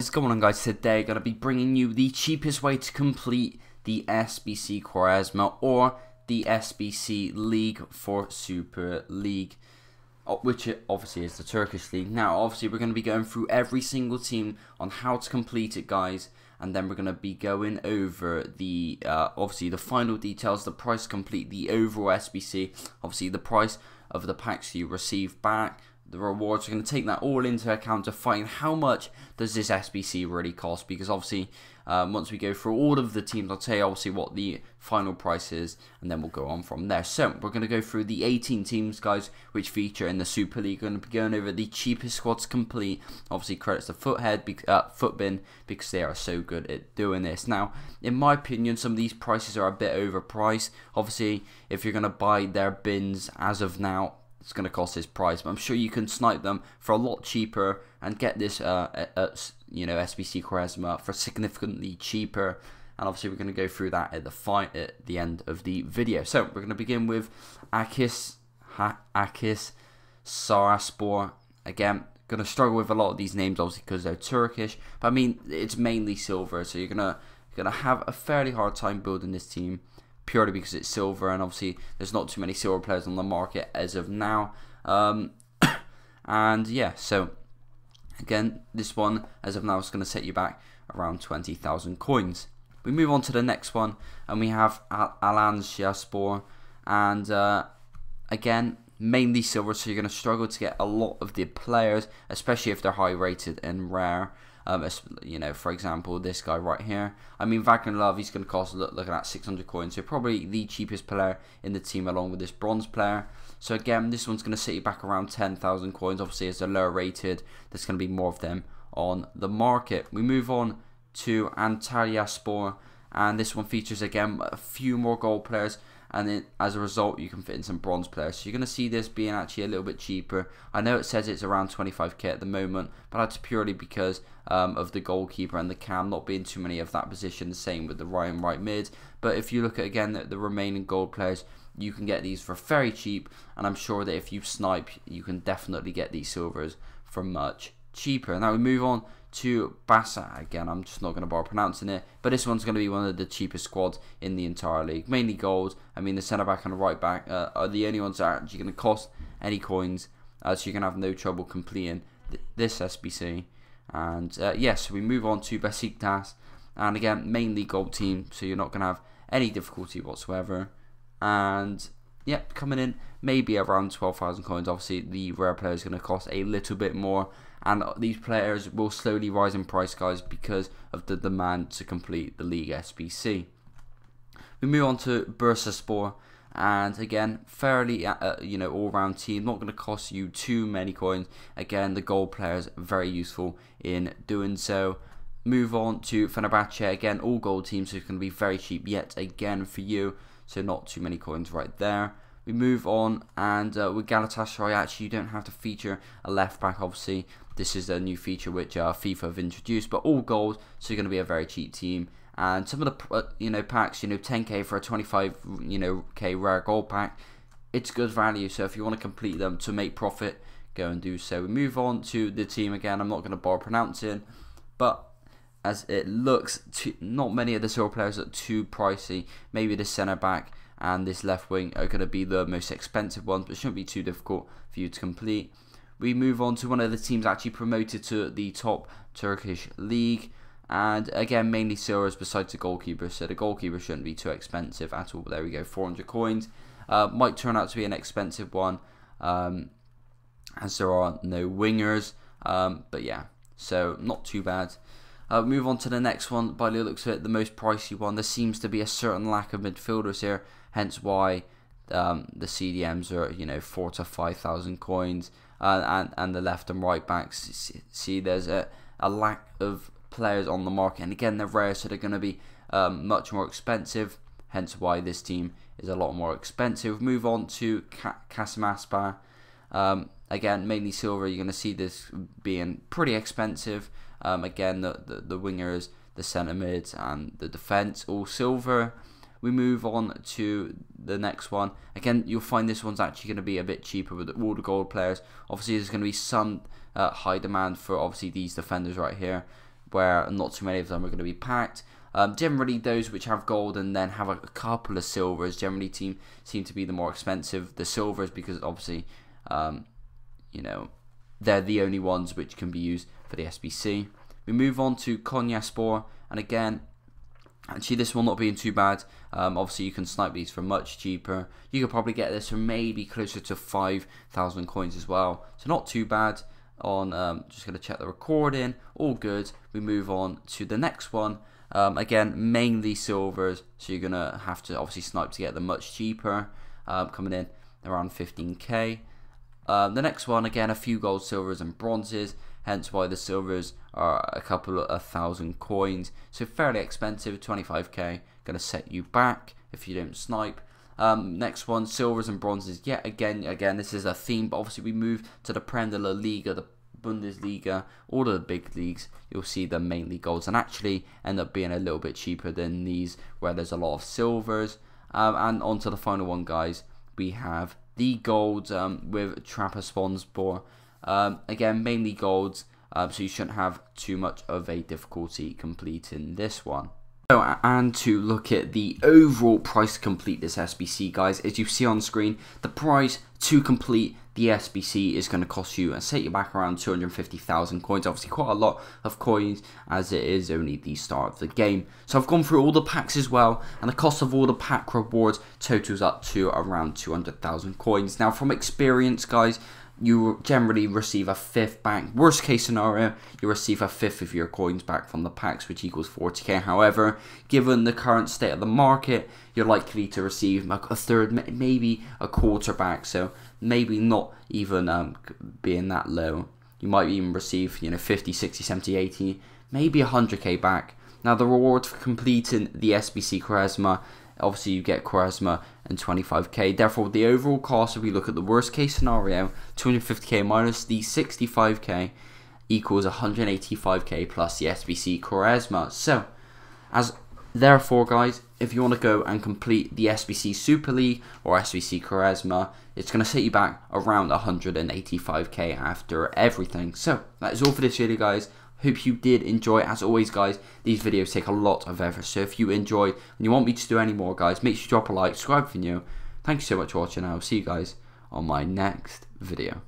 What's going on, guys? Today I'm going to be bringing you the cheapest way to complete the Sbc Quaresma or the Sbc League for Super League, which obviously is the Turkish league. Now obviously we're going to be going through every single team on how to complete it, guys, and then we're going to be going over the obviously the final details, the price to complete the overall Sbc, obviously the price of the packs you receive back, the rewards. We're going to take that all into account to find how much does this Sbc really cost, because obviously once we go through all of the teams, I'll tell you obviously what the final price is, and then we'll go on from there. So we're going to go through the 18 teams, guys, which feature in the Super League. We're going to be going over the cheapest squads complete. Obviously credits to Footbin, because they are so good at doing this. Now in my opinion, some of these prices are a bit overpriced. Obviously if you're going to buy their bins as of now, it's going to cost this price, but I'm sure you can snipe them for a lot cheaper and get this Sbc Quaresma for significantly cheaper. And obviously we're going to go through that at the end of the video. So we're going to begin with Akis Saraspor. Again, going to struggle with a lot of these names obviously because they're Turkish, but I mean it's mainly silver, so you're gonna have a fairly hard time building this team, purely because it's silver, and obviously there's not too many silver players on the market as of now. And yeah, so again, this one as of now is going to set you back around 20,000 coins. We move on to the next one, and we have Alanyaspor, and again, mainly silver, so you're going to struggle to get a lot of the players, especially if they're high rated and rare. For example, this guy right here. I mean, Wagner Love, he's going to cost, looking at 600 coins, so probably the cheapest player in the team along with this bronze player. So again, this one's going to set you back around 10,000 coins. Obviously, as they're lower rated, there's going to be more of them on the market. We move on to Antalyaspor, and this one features again a few more gold players, and then as a result you can fit in some bronze players. So you're going to see this being actually a little bit cheaper. I know it says it's around 25k at the moment, but that's purely because of the goalkeeper and the cam not being too many of that position. The same with the right mid. But if you look at again the remaining gold players, you can get these for very cheap, and I'm sure that if you snipe, you can definitely get these silvers for much cheaper. Now we move on to Bassa. Again, I'm just not going to bother pronouncing it, but this one's going to be one of the cheapest squads in the entire league, mainly gold. I mean, the centre back and the right back are the only ones that are actually going to cost any coins, so you're going to have no trouble completing this SBC. And yes, we move on to Besiktas, and again, mainly gold team, so you're not going to have any difficulty whatsoever. And yep, coming in maybe around 12,000 coins. Obviously the rare player is going to cost a little bit more, and these players will slowly rise in price, guys, because of the demand to complete the League SBC. We move on to Bursaspor, and again, fairly all-round team, not going to cost you too many coins. Again, the gold players very useful in doing so. Move on to Fenerbahce, again all gold teams, so it's going to be very cheap yet again for you, so not too many coins right there. We move on, and with Galatasaray, actually you don't have to feature a left back. Obviously this is a new feature which FIFA have introduced, but all gold, so you're going to be a very cheap team. And some of the packs, 10k for a 25k rare gold pack, it's good value. So if you want to complete them to make profit, go and do so. We move on to the team. Again, I'm not going to bother pronouncing, but as it looks, not many of the silver players are too pricey. Maybe the centre back and this left wing are going to be the most expensive ones, but it shouldn't be too difficult for you to complete. We move on to one of the teams actually promoted to the top Turkish league, and again mainly silvers besides the goalkeeper, so the goalkeeper shouldn't be too expensive at all. There we go, 400 coins. Might turn out to be an expensive one, as there are no wingers, but yeah, so not too bad. Move on to the next one. By the looks of it, the most pricey one. There seems to be a certain lack of midfielders here, hence why the CDMs are 4,000 to 5,000 coins, and the left and right backs. See, there's a lack of players on the market, and again they're rare, so they're going to be much more expensive. Hence why this team is a lot more expensive. Move on to Kasamaspa. Again, mainly silver. You're going to see this being pretty expensive. Again, the wingers, the centre mids, and the defence all silver. We move on to the next one. Again, you'll find this one's actually going to be a bit cheaper with all the gold players. Obviously, there's going to be some high demand for obviously these defenders right here. where not too many of them are going to be packed. Generally, those which have gold and then have a couple of silvers generally seem to be the more expensive. The silvers, because obviously, you know, they're the only ones which can be used for the SBC. We move on to Konyaspor, and again, actually this will not being too bad. Obviously, you can snipe these for much cheaper. You could probably get this for maybe closer to 5,000 coins as well. So not too bad. On just going to check the recording. All good. We move on to the next one. Again, mainly silvers, so you're gonna have to obviously snipe to get them much cheaper, coming in around 15k. The next one, again, a few gold, silvers, and bronzes, hence why the silvers are a couple of 1,000 coins, so fairly expensive. 25k, gonna set you back if you don't snipe. Next one, silvers and bronzes. Yet again, this is a theme, but obviously we move to the Prem de la Liga, the Bundesliga, all of the big leagues. You'll see them mainly golds, and actually end up being a little bit cheaper than these, where there's a lot of silvers. And on to the final one, guys. We have the golds with Trabzonspor. Again, mainly golds, so you shouldn't have too much of a difficulty completing this one. So, and to look at the overall price to complete this SBC, guys, as you see on screen, the price to complete the SBC is going to cost you and set you back around 250,000 coins. Obviously quite a lot of coins, as it is only the start of the game. So I've gone through all the packs as well, and the cost of all the pack rewards totals up to around 200,000 coins. Now, from experience, guys, you generally receive a fifth back. Worst case scenario, you receive a fifth of your coins back from the packs, which equals 40k. However, given the current state of the market, you're likely to receive a third, maybe a quarter back. So maybe not even being that low. You might even receive, you know, 50, 60, 70, 80, maybe 100k back. Now, the reward for completing the Sbc Quaresma, obviously you get Quaresma and 25k. Therefore, the overall cost, if we look at the worst case scenario, 250k minus the 65k equals 185k plus the Sbc Quaresma. So, therefore, guys, if you want to go and complete the Sbc Super League or Sbc Quaresma, it's going to set you back around 185k after everything. So, that is all for this video, guys. Hope you did enjoy. As always, guys, these videos take a lot of effort, so if you enjoy and you want me to do any more, guys, make sure you drop a like, subscribe if you're new. Thank you so much for watching, and I'll see you guys on my next video.